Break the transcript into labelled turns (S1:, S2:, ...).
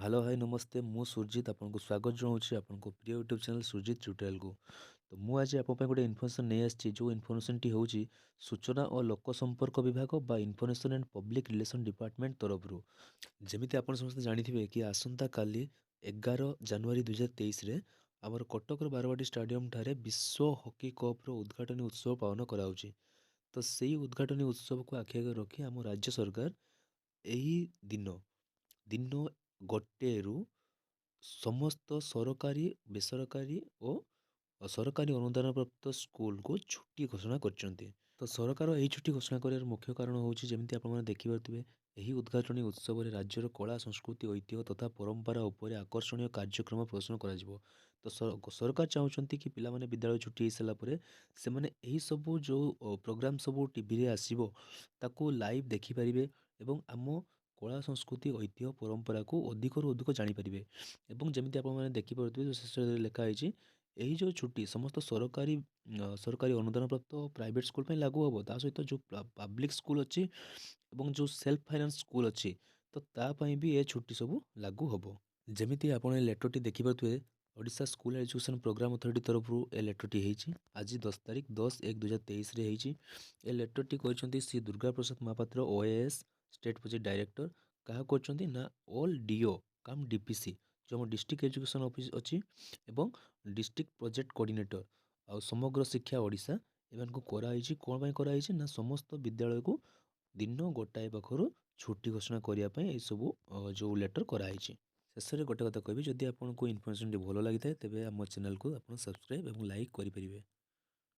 S1: Hello hi नमस्ते मु सुरजित आपको स्वागत जनाऊँगी आपको प्रिय यूट्यूब चैनल सुरजित ट्यूटोरियल को। तो मु आज आप गोटे इनफर्मेशन नहीं आसी जो इनफर्मेशन टी हूँ सूचना और लोक संपर्क विभाग बा information and public relation department तरफ जमीती आप समस्त जानी कि आसंता काली 11 जनवरी 2023 आमर कटक बारवाटी स्टाडियम ठारे विश्व हॉकी कप रो उद्घाटनी उत्सव पालन कराऊँच। तो सही उद्घाटनी उत्सव को आखि आगे रखी आम राज्य सरकार यही दिन दिन गोटे रु समस्त सरकारी बेसरकारी और सरकारी अनुदान प्राप्त स्कूल को छुट्टी घोषणा करछन्ती। तो सरकार यही छुट्टी घोषणा कर मुख्य कारण हूँ जमी आप देखिपे यही उद्घाटनी उत्सव में राज्यर कला संस्कृति ऐतिह्य तथा परंपरा उपर आकर्षणीय कार्यक्रम प्रदर्शन कर। तो सरकार चाहते कि पिला माने विद्यालय छुट्टी हो सारापर से यही सब जो प्रोग्राम सब टीवी आसो ताकू लाइव देखिपारे और आम कला संस्कृति ऐतिह्य परंपरा को अधिक रु अधिक जानीपारे। जमी आप देखिपे शेष लिखाई यही जो छुट्टी समस्त सरकारी अनुदान प्राप्त प्राइवेट स्कूल पे लागू हम ता सहित जो पब्लिक स्कूल अच्छी जो सेल्फ फाइनान्स स्कूल अच्छी तो तापाई भी ये छुट्टी सब लागू हम। जमीती आप लेटरटी देखिपे Odisha school education programme authority तरफ ए लेटरटी होती आज 10 तारीख 10/1/2023 ए लेटरटी कहते Shri Durga Prasad Mahapatra OAS state project director क्या कहते ना ऑल डीओ कम डीपीसी जो हम डिस्ट्रिक्ट एजुकेशन ऑफिस अच्छी एवं डिस्ट्रिक्ट प्रोजेक्ट कोऑर्डिनेटर आ समग्र शिक्षा ओडिशा एमान कराई कौन कराई ना समस्त विद्यालय को दिन गोटाए पाखर छुट्टी घोषणा करने ये सब जो लेटर कराई। शेष में गोटे कथा कहबी जदि आपको इनफर्मेशन भल लगी है तेज आम चैनल को आप सब्सक्राइब और लाइक करेंगे।